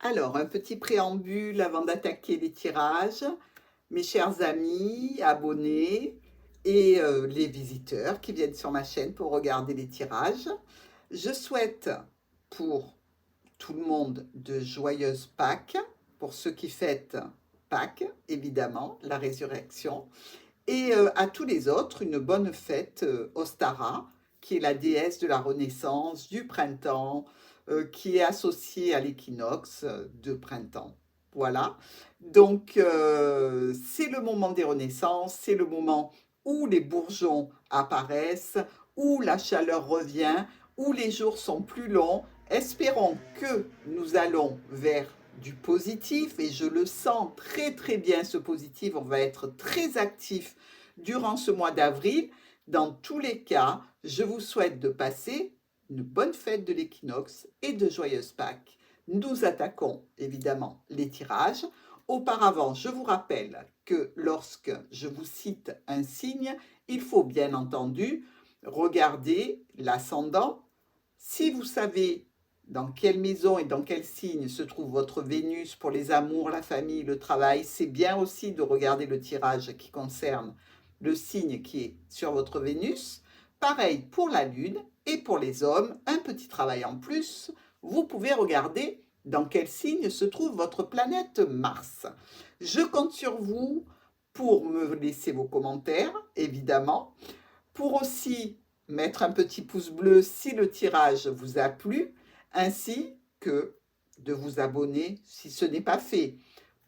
Alors, un petit préambule avant d'attaquer les tirages. Mes chers amis, abonnés et les visiteurs qui viennent sur ma chaîne pour regarder les tirages, je souhaite pour tout le monde de joyeuses Pâques, pour ceux qui fêtent Pâques, évidemment, la résurrection, et à tous les autres, une bonne fête Ostara, qui est la déesse de la renaissance, du printemps, qui est associée à l'équinoxe de printemps. Voilà. Donc, c'est le moment des renaissances, c'est le moment où les bourgeons apparaissent, où la chaleur revient, où les jours sont plus longs. Espérons que nous allons vers du positif et je le sens très très bien ce positif. On va être très actif durant ce mois d'avril. Dans tous les cas, je vous souhaite de passer une bonne fête de l'équinoxe et de joyeuses Pâques. Nous attaquons évidemment les tirages. Auparavant, je vous rappelle que lorsque je vous cite un signe, il faut bien entendu regarder l'ascendant. Si vous savez dans quelle maison et dans quel signe se trouve votre Vénus pour les amours, la famille, le travail, c'est bien aussi de regarder le tirage qui concerne le signe qui est sur votre Vénus. Pareil pour la Lune et pour les hommes, un petit travail en plus, vous pouvez regarder dans quel signe se trouve votre planète Mars. Je compte sur vous pour me laisser vos commentaires, évidemment, pour aussi mettre un petit pouce bleu si le tirage vous a plu, ainsi que de vous abonner si ce n'est pas fait.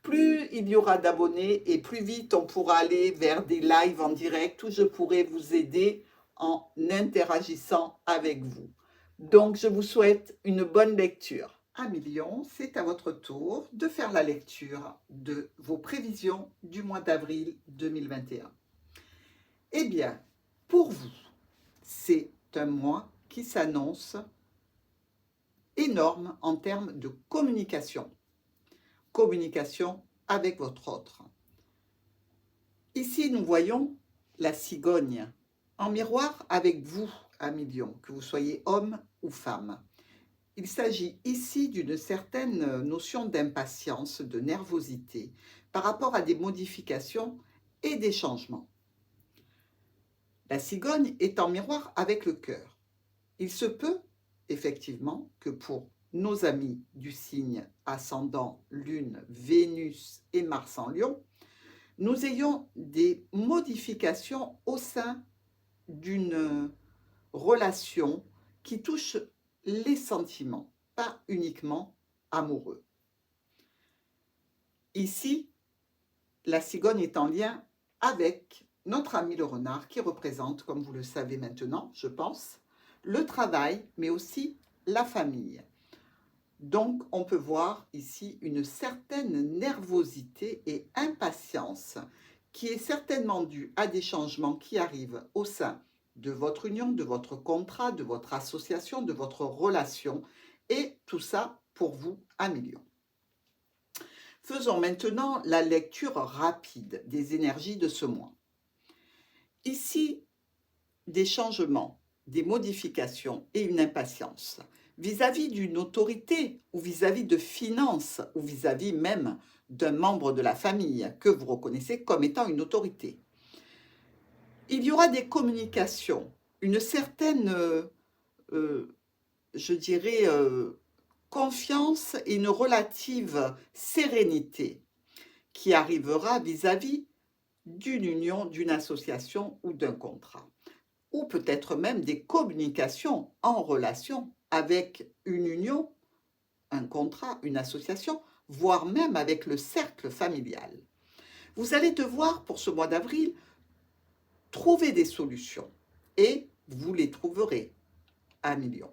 Plus il y aura d'abonnés et plus vite on pourra aller vers des lives en direct où je pourrai vous aider en interagissant avec vous. Donc, je vous souhaite une bonne lecture. Million, c'est à votre tour de faire la lecture de vos prévisions du mois d'avril 2021. Eh bien, pour vous, c'est un mois qui s'annonce énorme en termes de communication. Communication avec votre autre. Ici, nous voyons la cigogne en miroir avec vous, Million, que vous soyez homme ou femme. Il s'agit ici d'une certaine notion d'impatience, de nervosité par rapport à des modifications et des changements. La cigogne est en miroir avec le cœur. Il se peut effectivement que pour nos amis du signe ascendant, Lune, Vénus et Mars en Lion, nous ayons des modifications au sein d'une relation qui touche les sentiments, pas uniquement amoureux. Ici, la cigogne est en lien avec notre ami le renard qui représente, comme vous le savez maintenant, je pense, le travail, mais aussi la famille. Donc, on peut voir ici une certaine nervosité et impatience qui est certainement due à des changements qui arrivent au sein de votre union, de votre contrat, de votre association, de votre relation, et tout ça pour vous, Million. Faisons maintenant la lecture rapide des énergies de ce mois. Ici, des changements, des modifications et une impatience vis-à-vis d'une autorité ou vis-à-vis de finances ou vis-à-vis même d'un membre de la famille que vous reconnaissez comme étant une autorité. Il y aura des communications, une certaine, je dirais, confiance et une relative sérénité qui arrivera vis-à-vis d'une union, d'une association ou d'un contrat. Ou peut-être même des communications en relation avec une union, un contrat, une association, voire même avec le cercle familial. Vous allez devoir, pour ce mois d'avril, trouver des solutions et vous les trouverez Million.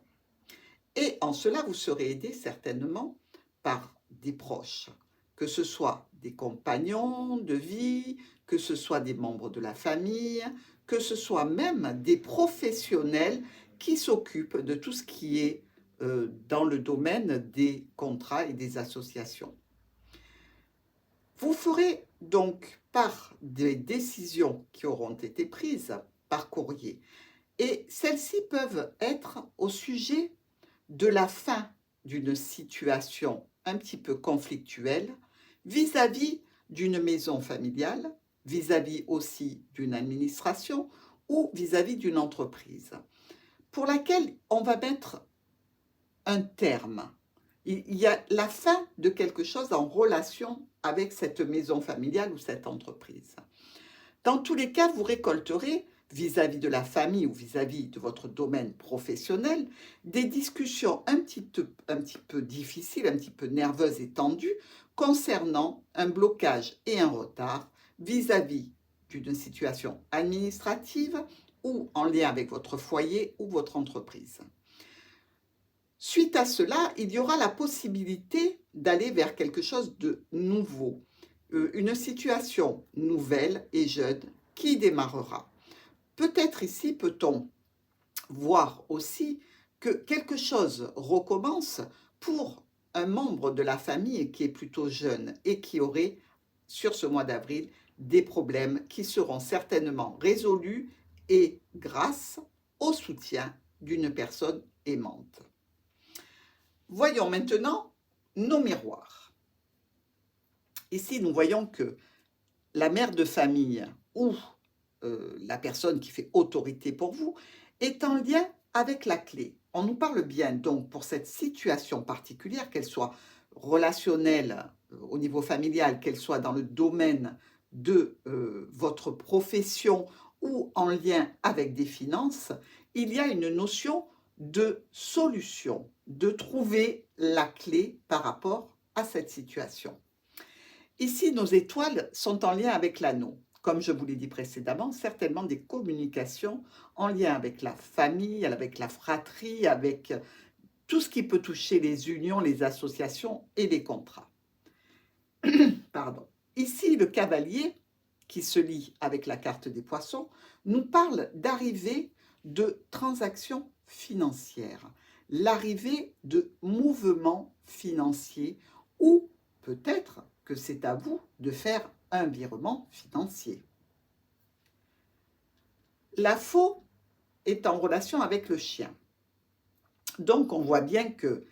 Et en cela, vous serez aidé certainement par des proches, que ce soit des compagnons de vie, que ce soit des membres de la famille, que ce soit même des professionnels qui s'occupent de tout ce qui est dans le domaine des contrats et des associations. Vous ferez donc par des décisions qui auront été prises par courrier. Et celles-ci peuvent être au sujet de la fin d'une situation un petit peu conflictuelle vis-à-vis d'une maison familiale, vis-à-vis aussi d'une administration ou vis-à-vis d'une entreprise, pour laquelle on va mettre un terme. Il y a la fin de quelque chose en relation avec cette maison familiale ou cette entreprise. Dans tous les cas, vous récolterez, vis-à-vis de la famille ou vis-à-vis de votre domaine professionnel, des discussions un petit peu difficiles, un petit peu nerveuses et tendues concernant un blocage et un retard vis-à-vis d'une situation administrative ou en lien avec votre foyer ou votre entreprise. Suite à cela, il y aura la possibilité d'aller vers quelque chose de nouveau, une situation nouvelle et jeune qui démarrera. Peut-être ici peut-on voir aussi que quelque chose recommence pour un membre de la famille qui est plutôt jeune et qui aurait, sur ce mois d'avril, des problèmes qui seront certainement résolus et grâce au soutien d'une personne aimante. Voyons maintenant nos miroirs. Ici, nous voyons que la mère de famille ou la personne qui fait autorité pour vous est en lien avec la clé. On nous parle bien donc pour cette situation particulière, qu'elle soit relationnelle au niveau familial, qu'elle soit dans le domaine de votre profession ou en lien avec des finances, il y a une notion de solution, de trouver la clé par rapport à cette situation. Ici, nos étoiles sont en lien avec l'anneau. Comme je vous l'ai dit précédemment, certainement des communications en lien avec la famille, avec la fratrie, avec tout ce qui peut toucher les unions, les associations et les contrats. Pardon. Ici, le cavalier, qui se lie avec la carte des poissons, nous parle d'arrivée de transactions financières, l'arrivée de mouvements financiers ou peut-être que c'est à vous de faire un virement financier. La faux est en relation avec le chien. Donc on voit bien que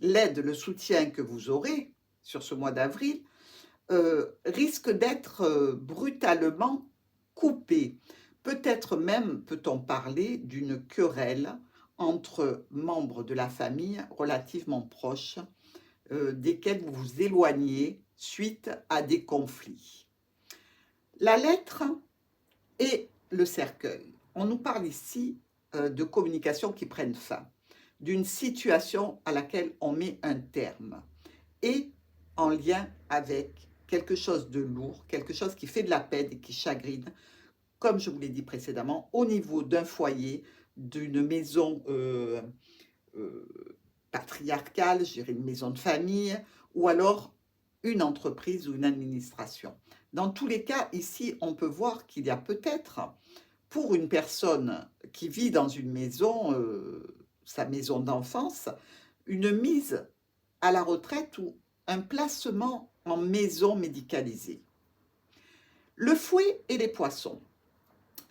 l'aide, le soutien que vous aurez sur ce mois d'avril risque d'être brutalement coupé. Peut-être même peut-on parler d'une querelle entre membres de la famille relativement proches, desquels vous vous éloignez suite à des conflits. La lettre et le cercueil. On nous parle ici de communications qui prennent fin, d'une situation à laquelle on met un terme et en lien avec quelque chose de lourd, quelque chose qui fait de la peine et qui chagrine, comme je vous l'ai dit précédemment, au niveau d'un foyer, d'une maison patriarcale, je dirais une maison de famille, ou alors une entreprise ou une administration. Dans tous les cas, ici, on peut voir qu'il y a peut-être, pour une personne qui vit dans une maison, sa maison d'enfance, une mise à la retraite ou un placement en maison médicalisée. Le fouet et les poissons.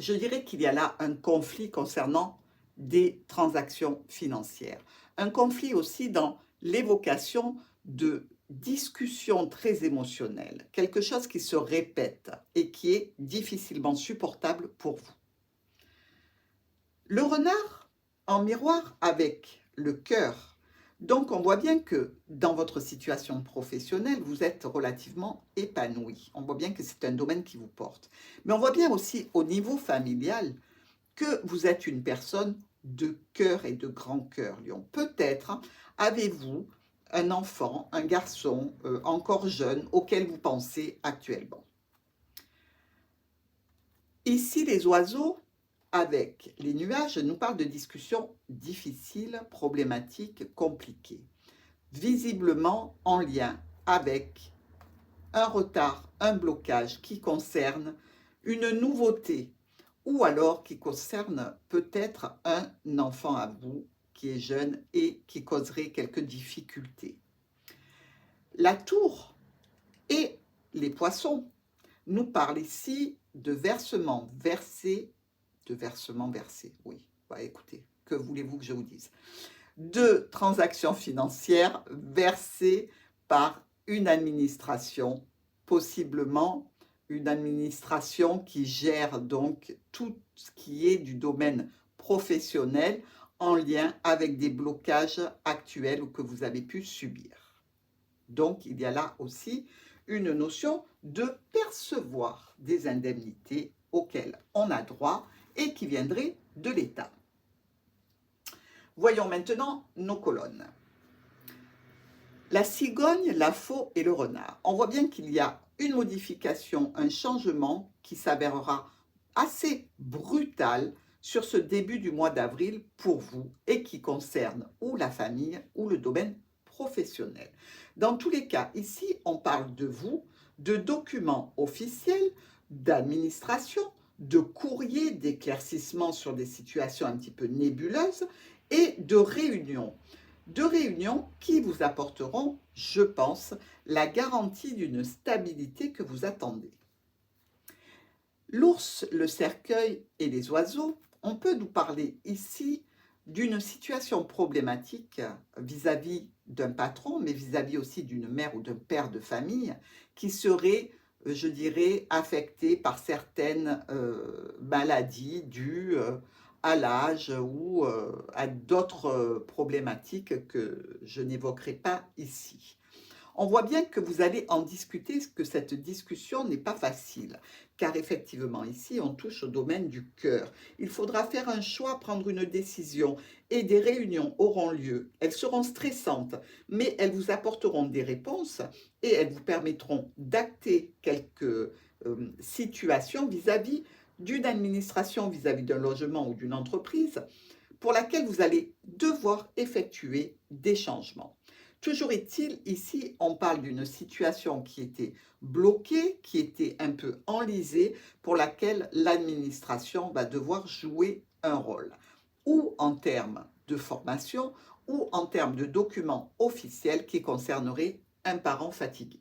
Je dirais qu'il y a là un conflit concernant des transactions financières. Un conflit aussi dans l'évocation de discussions très émotionnelles, quelque chose qui se répète et qui est difficilement supportable pour vous. Le renard en miroir avec le cœur. Donc, on voit bien que dans votre situation professionnelle, vous êtes relativement épanoui. On voit bien que c'est un domaine qui vous porte. Mais on voit bien aussi au niveau familial que vous êtes une personne de cœur et de grand cœur, Lion. Peut-être avez-vous un enfant, un garçon encore jeune auquel vous pensez actuellement. Ici, les oiseaux, avec les nuages, nous parlent de discussions difficiles, problématiques, compliquées, visiblement en lien avec un retard, un blocage qui concerne une nouveauté ou alors qui concerne peut-être un enfant à vous qui est jeune et qui causerait quelques difficultés. La tour et les poissons nous parlent ici de versement versé, oui, bah écoutez, que voulez-vous que je vous dise? de transactions financières versées par une administration, possiblement une administration qui gère donc tout ce qui est du domaine professionnel en lien avec des blocages actuels ou que vous avez pu subir. Donc, il y a là aussi une notion de percevoir des indemnités auxquelles on a droit et qui viendraient de l'État. Voyons maintenant nos colonnes. La cigogne, la faux et le renard. On voit bien qu'il y a une modification, un changement qui s'avérera assez brutal sur ce début du mois d'avril pour vous et qui concerne ou la famille ou le domaine professionnel. Dans tous les cas, ici, on parle de vous, de documents officiels, d'administration, de courriers, d'éclaircissements sur des situations un petit peu nébuleuses et de réunions. De réunions qui vous apporteront, je pense, la garantie d'une stabilité que vous attendez. L'ours, le cercueil et les oiseaux, on peut nous parler ici d'une situation problématique vis-à-vis d'un patron, mais vis-à-vis aussi d'une mère ou d'un père de famille qui serait, je dirais, affecté par certaines maladies dues à l'âge ou à d'autres problématiques que je n'évoquerai pas ici. On voit bien que vous allez en discuter, que cette discussion n'est pas facile, car effectivement ici on touche au domaine du cœur. Il faudra faire un choix, prendre une décision, et des réunions auront lieu. Elles seront stressantes, mais elles vous apporteront des réponses et elles vous permettront d'acter quelques situations vis-à-vis d'une administration, vis-à-vis d'un logement ou d'une entreprise, pour laquelle vous allez devoir effectuer des changements. Toujours est-il, ici, on parle d'une situation qui était bloquée, qui était un peu enlisée, pour laquelle l'administration va devoir jouer un rôle, ou en termes de formation, ou en termes de documents officiels qui concerneraient un parent fatigué.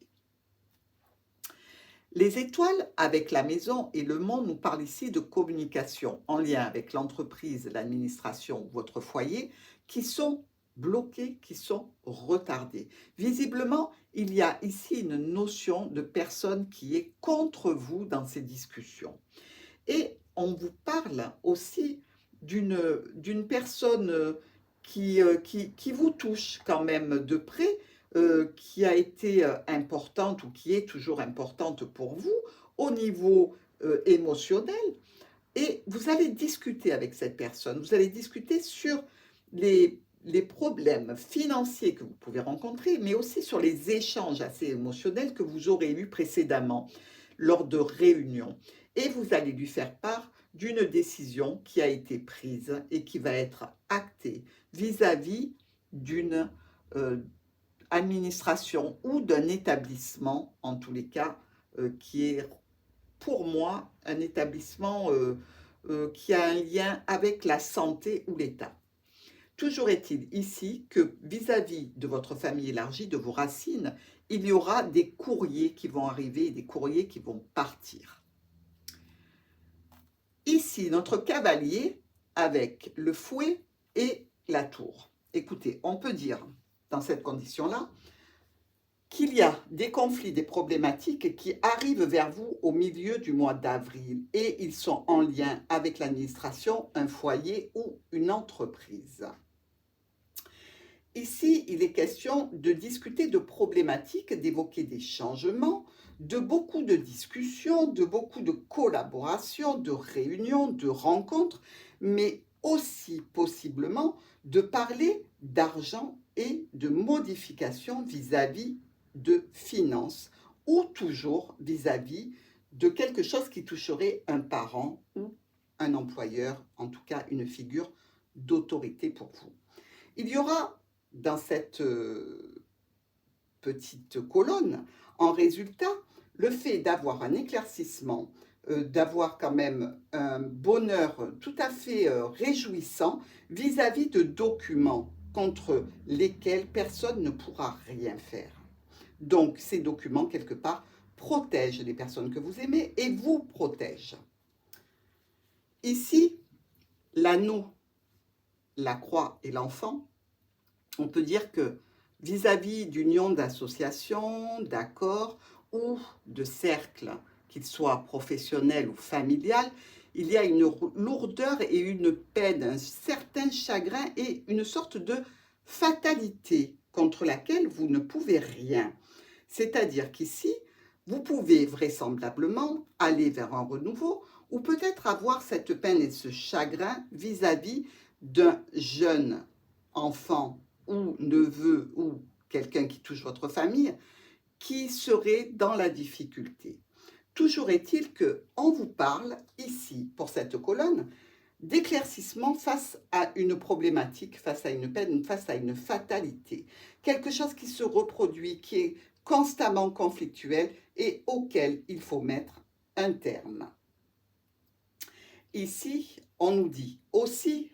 Les étoiles avec la maison et le monde nous parlent ici de communication en lien avec l'entreprise, l'administration, votre foyer, qui sont bloqués, qui sont retardés. Visiblement, il y a ici une notion de personne qui est contre vous dans ces discussions. Et on vous parle aussi d'une personne qui vous touche quand même de près, qui a été importante ou qui est toujours importante pour vous au niveau émotionnel. Et vous allez discuter avec cette personne, vous allez discuter sur les problèmes financiers que vous pouvez rencontrer, mais aussi sur les échanges assez émotionnels que vous aurez eus précédemment lors de réunions. Et vous allez lui faire part d'une décision qui a été prise et qui va être actée vis-à-vis d'une administration ou d'un établissement, en tous les cas, qui est pour moi un établissement qui a un lien avec la santé ou l'État. Toujours est-il ici que vis-à-vis de votre famille élargie, de vos racines, il y aura des courriers qui vont arriver et des courriers qui vont partir. Ici, notre cavalier avec le fouet et la tour. Écoutez, on peut dire dans cette condition-là qu'il y a des conflits, des problématiques qui arrivent vers vous au milieu du mois d'avril et ils sont en lien avec l'administration, un foyer ou une entreprise. Ici, il est question de discuter de problématiques, d'évoquer des changements, de beaucoup de discussions, de beaucoup de collaborations, de réunions, de rencontres, mais aussi possiblement de parler d'argent et de modifications vis-à-vis de finances ou toujours vis-à-vis de quelque chose qui toucherait un parent ou un employeur, en tout cas une figure d'autorité pour vous. Il y aura dans cette petite colonne, en résultat, le fait d'avoir un éclaircissement, d'avoir quand même un bonheur tout à fait réjouissant vis-à-vis de documents contre lesquels personne ne pourra rien faire. Donc, ces documents, quelque part, protègent les personnes que vous aimez et vous protègent. Ici, l'anneau, la croix et l'enfant On peut dire que vis-à-vis d'unions d'associations, d'accords ou de cercles, qu'ils soient professionnels ou familiales, il y a une lourdeur et une peine, un certain chagrin et une sorte de fatalité contre laquelle vous ne pouvez rien. C'est-à-dire qu'ici, vous pouvez vraisemblablement aller vers un renouveau ou peut-être avoir cette peine et ce chagrin vis-à-vis d'un jeune enfant ou neveu ou quelqu'un qui touche votre famille qui serait dans la difficulté. Toujours est-il qu'on vous parle ici, pour cette colonne, d'éclaircissement face à une problématique, face à une peine, face à une fatalité. Quelque chose qui se reproduit, qui est constamment conflictuel et auquel il faut mettre un terme. Ici, on nous dit aussi,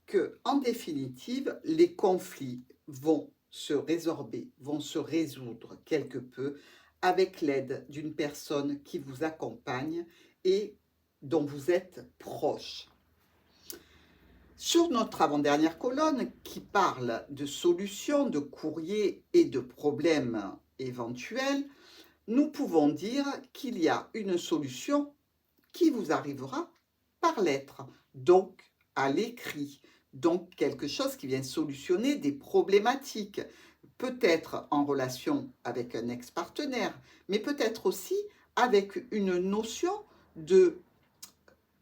que, en définitive, les conflits vont se résorber, vont se résoudre quelque peu avec l'aide d'une personne qui vous accompagne et dont vous êtes proche. Sur notre avant-dernière colonne qui parle de solutions, de courriers et de problèmes éventuels, nous pouvons dire qu'il y a une solution qui vous arrivera par lettre, donc à l'écrit, donc quelque chose qui vient solutionner des problématiques, peut-être en relation avec un ex-partenaire, mais peut-être aussi avec une notion de,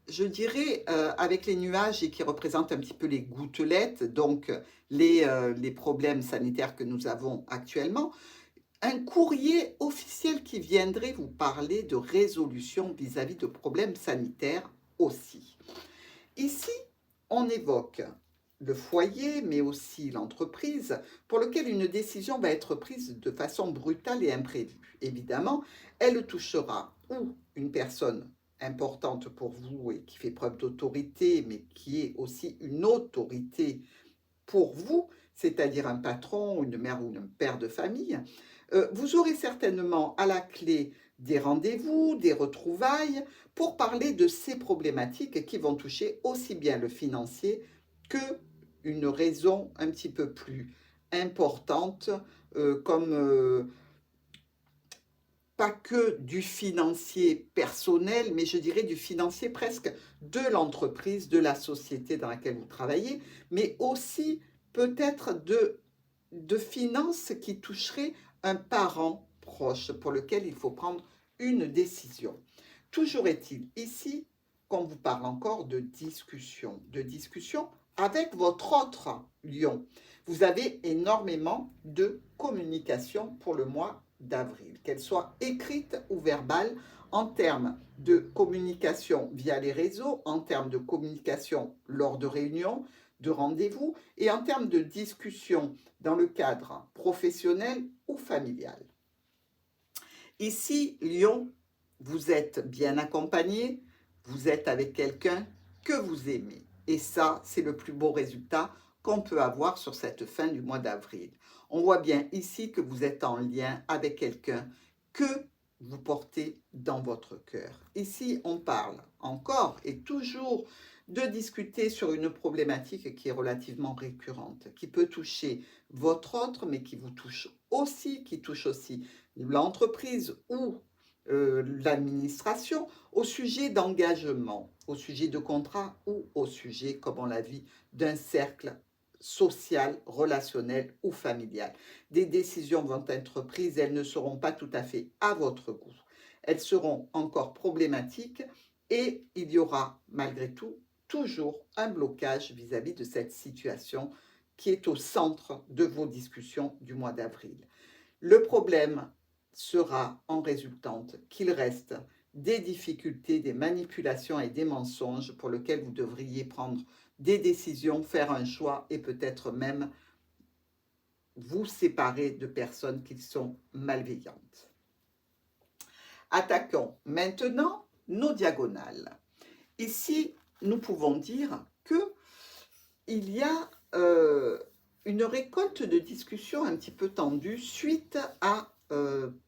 je dirais, avec les nuages et qui représentent un petit peu les gouttelettes, donc les problèmes sanitaires que nous avons actuellement, un courrier officiel qui viendrait vous parler de résolution vis-à-vis de problèmes sanitaires aussi. Ici, on évoque le foyer, mais aussi l'entreprise, pour lequel une décision va être prise de façon brutale et imprévue. Évidemment, elle touchera ou une personne importante pour vous et qui fait preuve d'autorité, mais qui est aussi une autorité pour vous, c'est-à-dire un patron, une mère ou un père de famille. Vous aurez certainement à la clé des rendez-vous, des retrouvailles, pour parler de ces problématiques qui vont toucher aussi bien le financier que une raison un petit peu plus importante, comme pas que du financier personnel, mais je dirais du financier presque de l'entreprise, de la société dans laquelle vous travaillez, mais aussi peut-être de finances qui toucheraient un parent proche pour lequel il faut prendre une décision. Toujours est-il ici qu'on vous parle encore de discussion avec votre autre lion. Vous avez énormément de communication pour le mois d'avril, qu'elle soit écrite ou verbale, en termes de communication via les réseaux, en termes de communication lors de réunions, de rendez-vous et en termes de discussion dans le cadre professionnel ou familial. Ici, Lion, vous êtes bien accompagné, vous êtes avec quelqu'un que vous aimez. Et ça, c'est le plus beau résultat qu'on peut avoir sur cette fin du mois d'avril. On voit bien ici que vous êtes en lien avec quelqu'un que vous portez dans votre cœur. Ici, on parle encore et toujours de discuter sur une problématique qui est relativement récurrente, qui peut toucher votre autre, mais qui vous touche aussi, qui touche aussi l'entreprise ou l'administration au sujet d'engagement, au sujet de contrat ou au sujet, comme on l'a vu, d'un cercle social, relationnel ou familial. Des décisions vont être prises, elles ne seront pas tout à fait à votre goût. Elles seront encore problématiques et il y aura malgré tout toujours un blocage vis-à-vis de cette situation qui est au centre de vos discussions du mois d'avril. Le problème sera en résultante qu'il reste des difficultés, des manipulations et des mensonges pour lesquels vous devriez prendre des décisions, faire un choix et peut-être même vous séparer de personnes qui sont malveillantes. Attaquons maintenant nos diagonales. Ici, nous pouvons dire qu'il y a une récolte de discussions un petit peu tendue suite à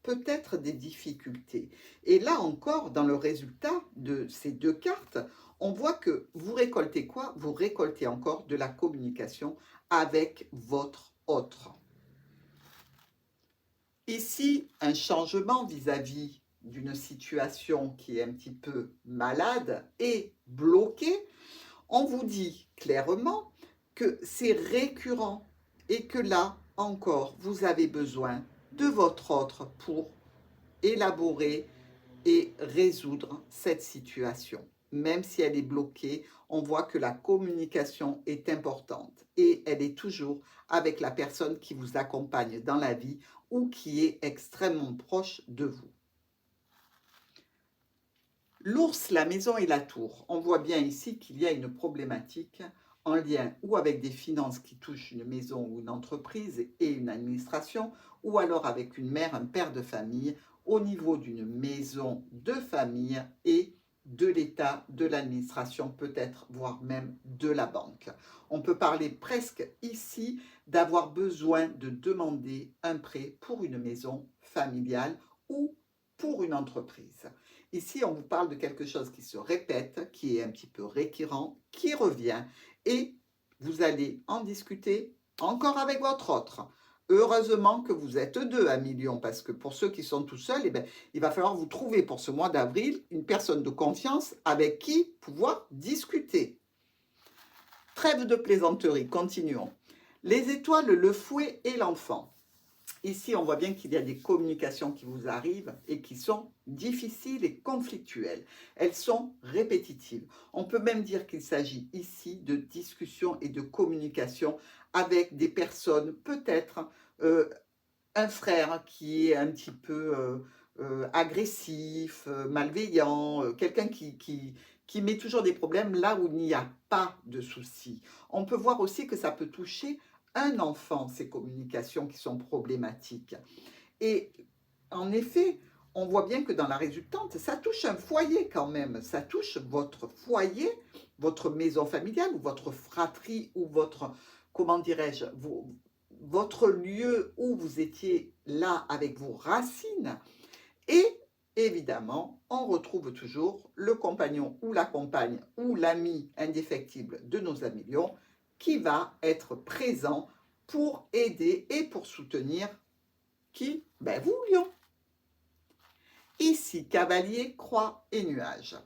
peut-être des difficultés. Et là encore, dans le résultat de ces deux cartes, on voit que vous récoltez quoi? Vous récoltez encore de la communication avec votre autre. Ici, un changement vis-à-vis d'une situation qui est un petit peu malade et bloquée, on vous dit clairement que c'est récurrent et que là encore, vous avez besoin de votre autre pour élaborer et résoudre cette situation. Même si elle est bloquée, on voit que la communication est importante et elle est toujours avec la personne qui vous accompagne dans la vie ou qui est extrêmement proche de vous. L'ours, la maison et la tour. On voit bien ici qu'il y a une problématique en lien ou avec des finances qui touchent une maison ou une entreprise et une administration, ou alors avec une mère, un père de famille, au niveau d'une maison de famille et de l'État, de l'administration, peut-être, voire même de la banque. On peut parler presque ici d'avoir besoin de demander un prêt pour une maison familiale ou pour une entreprise. Ici, on vous parle de quelque chose qui se répète, qui est un petit peu récurrent, qui revient, et vous allez en discuter encore avec votre autre. Heureusement que vous êtes deux à million, parce que pour ceux qui sont tout seuls, eh bien, il va falloir vous trouver pour ce mois d'avril une personne de confiance avec qui pouvoir discuter. Trêve de plaisanterie, continuons. Les étoiles, le fouet et l'enfant. Ici, on voit bien qu'il y a des communications qui vous arrivent et qui sont difficiles et conflictuelles. Elles sont répétitives. On peut même dire qu'il s'agit ici de discussions et de communication avec des personnes, peut-être un frère qui est un petit peu agressif, malveillant, quelqu'un qui met toujours des problèmes là où il n'y a pas de soucis. On peut voir aussi que ça peut toucher un enfant, ces communications qui sont problématiques. Et en effet, on voit bien que dans la résultante, ça touche un foyer quand même. Ça touche votre foyer, votre maison familiale ou votre fratrie ou votre, comment dirais-je, votre lieu où vous étiez là avec vos racines. Et évidemment, on retrouve toujours le compagnon ou la compagne ou l'ami indéfectible de nos amis lions qui va être présent pour aider et pour soutenir qui? Ben vous, lion. Ici, cavalier, croix et nuage.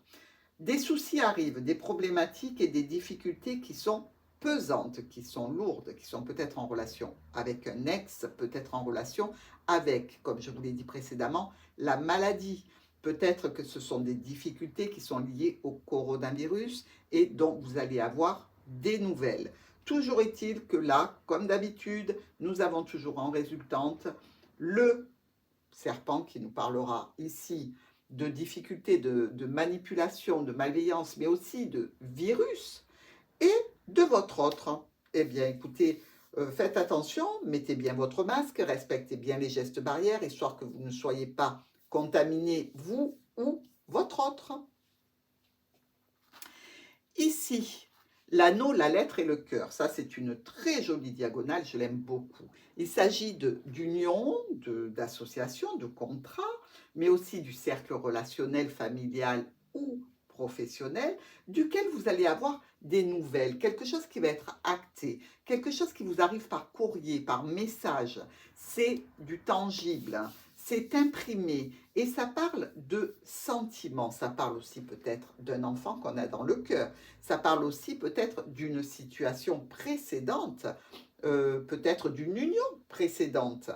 Des soucis arrivent, des problématiques et des difficultés qui sont pesantes, qui sont lourdes, qui sont peut-être en relation avec un ex, peut-être en relation avec, comme je vous l'ai dit précédemment, la maladie. Peut-être que ce sont des difficultés qui sont liées au coronavirus et dont vous allez avoir des nouvelles. Toujours est-il que là, comme d'habitude, nous avons toujours en résultante le serpent qui nous parlera ici de difficultés de manipulation, de malveillance, mais aussi de virus, et de votre autre. Eh bien, écoutez, faites attention, mettez bien votre masque, respectez bien les gestes barrières, histoire que vous ne soyez pas contaminé, vous ou votre autre. Ici, l'anneau, la lettre et le cœur. Ça, c'est une très jolie diagonale, je l'aime beaucoup. Il s'agit d'union, d'association, de contrat, mais aussi du cercle relationnel, familial ou professionnel, duquel vous allez avoir des nouvelles, quelque chose qui va être acté, quelque chose qui vous arrive par courrier, par message. C'est du tangible, c'est imprimé et ça parle de sentiments. Ça parle aussi peut-être d'un enfant qu'on a dans le cœur. Ça parle aussi peut-être d'une situation précédente, peut-être d'une union précédente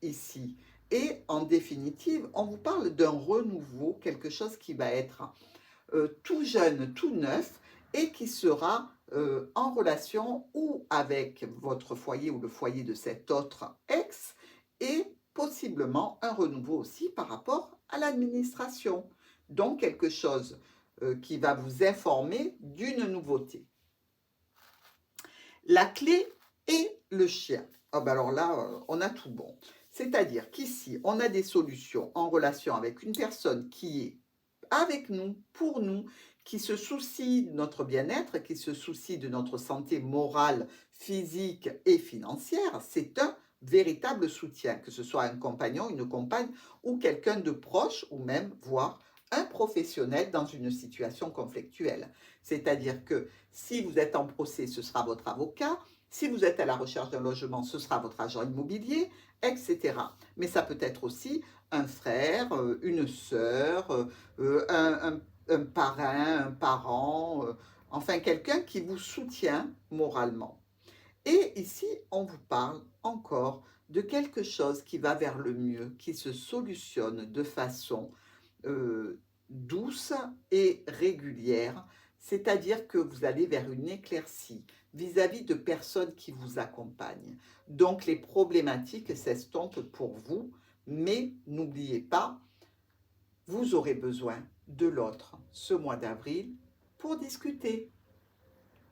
ici. Et en définitive, on vous parle d'un renouveau, quelque chose qui va être tout jeune, tout neuf et qui sera en relation ou avec votre foyer ou le foyer de cet autre ex et possiblement un renouveau aussi par rapport à l'administration. Donc quelque chose qui va vous informer d'une nouveauté. La clé est le chien. Ah ben alors là, on a tout bon. C'est-à-dire qu'ici, on a des solutions en relation avec une personne qui est avec nous, pour nous, qui se soucie de notre bien-être, qui se soucie de notre santé morale, physique et financière. C'est un véritable soutien, que ce soit un compagnon, une compagne ou quelqu'un de proche ou même, voire un professionnel dans une situation conflictuelle. C'est-à-dire que si vous êtes en procès, ce sera votre avocat. Si vous êtes à la recherche d'un logement, ce sera votre agent immobilier, etc. Mais ça peut être aussi un frère, une sœur, un parrain, un parent, enfin quelqu'un qui vous soutient moralement. Et ici, on vous parle encore de quelque chose qui va vers le mieux, qui se solutionne de façon douce et régulière, c'est-à-dire que vous allez vers une éclaircie vis-à-vis de personnes qui vous accompagnent. Donc les problématiques s'estompent pour vous, mais n'oubliez pas, vous aurez besoin de l'autre ce mois d'avril pour discuter.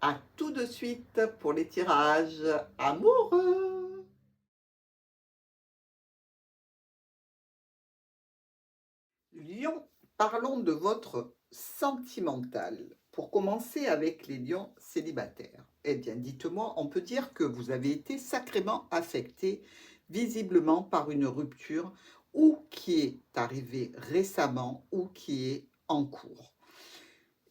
À tout de suite pour les tirages amoureux. Lion, parlons de votre sentimental. Pour commencer avec les lions célibataires. Eh bien, dites-moi, on peut dire que vous avez été sacrément affecté, visiblement par une rupture, ou qui est arrivée récemment, ou qui est en cours.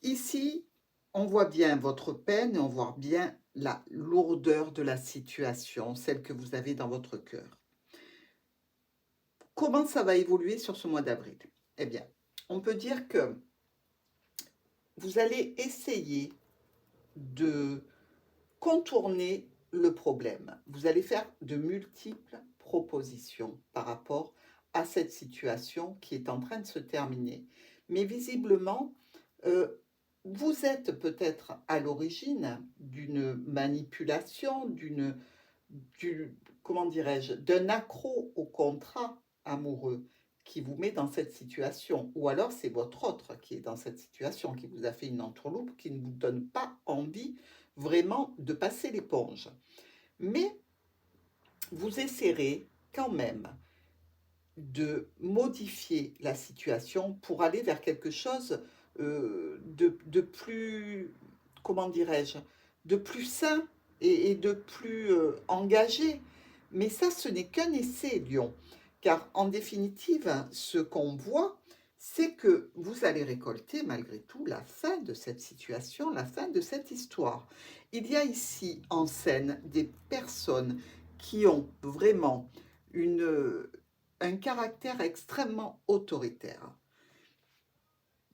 Ici, on voit bien votre peine et on voit bien la lourdeur de la situation, celle que vous avez dans votre cœur. Comment ça va évoluer sur ce mois d'avril? Eh bien, on peut dire que vous allez essayer de contourner le problème. Vous allez faire de multiples propositions par rapport à cette situation qui est en train de se terminer. Mais visiblement, vous êtes peut-être à l'origine d'une manipulation, comment dirais-je, d'un accroc au contrat amoureux qui vous met dans cette situation. Ou alors c'est votre autre qui est dans cette situation, qui vous a fait une entourloupe, qui ne vous donne pas envie vraiment de passer l'éponge. Mais vous essaierez quand même de modifier la situation pour aller vers quelque chose de plus, comment dirais-je, de plus sain et de plus engagé. Mais ça, ce n'est qu'un essai, Lion. Car en définitive, ce qu'on voit, c'est que vous allez récolter malgré tout la fin de cette situation, la fin de cette histoire. Il y a ici en scène des personnes qui ont vraiment un caractère extrêmement autoritaire,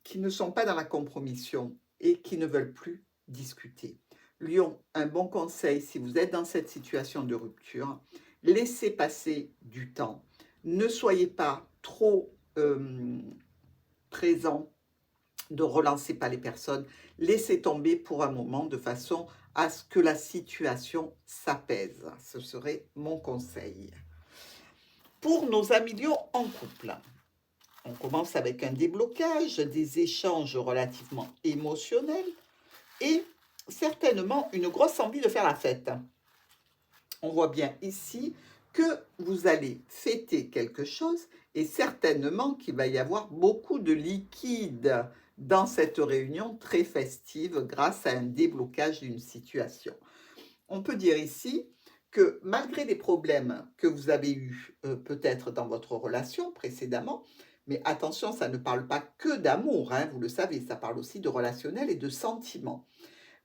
qui ne sont pas dans la compromission et qui ne veulent plus discuter. Lion, un bon conseil, si vous êtes dans cette situation de rupture, laissez passer du temps. Ne soyez pas trop présent, ne relancez pas les personnes, laissez tomber pour un moment de façon à ce que la situation s'apaise. Ce serait mon conseil. Pour nos amis lions en couple, on commence avec un déblocage, des échanges relativement émotionnels et certainement une grosse envie de faire la fête. On voit bien ici que vous allez fêter quelque chose et certainement qu'il va y avoir beaucoup de liquide dans cette réunion très festive grâce à un déblocage d'une situation. On peut dire ici que malgré les problèmes que vous avez eus peut-être dans votre relation précédemment, mais attention, ça ne parle pas que d'amour, hein, vous le savez, ça parle aussi de relationnel et de sentiments.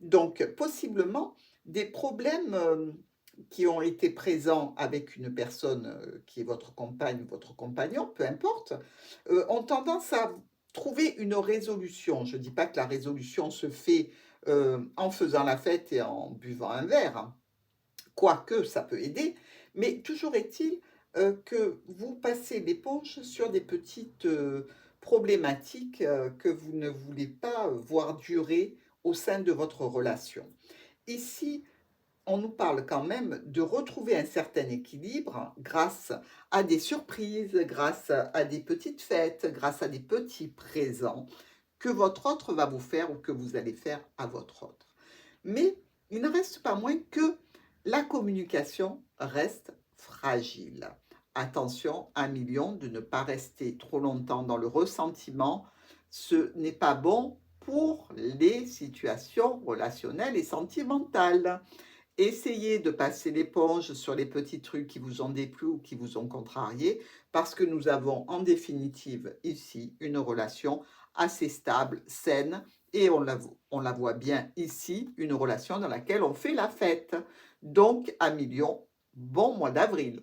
Donc, possiblement, des problèmes qui ont été présents avec une personne qui est votre compagne ou votre compagnon, peu importe, ont tendance à trouver une résolution. Je ne dis pas que la résolution se fait en faisant la fête et en buvant un verre, hein. Quoique ça peut aider, mais toujours est-il que vous passez l'éponge sur des petites problématiques que vous ne voulez pas voir durer au sein de votre relation. Ici, on nous parle quand même de retrouver un certain équilibre grâce à des surprises, grâce à des petites fêtes, grâce à des petits présents que votre autre va vous faire ou que vous allez faire à votre autre. Mais il ne reste pas moins que la communication reste fragile. Attention, un million, de ne pas rester trop longtemps dans le ressentiment. Ce n'est pas bon pour les situations relationnelles et sentimentales. Essayez de passer l'éponge sur les petits trucs qui vous ont déplu ou qui vous ont contrarié, parce que nous avons en définitive ici une relation assez stable, saine, et on la voit bien ici, une relation dans laquelle on fait la fête. Donc, à million, bon mois d'avril.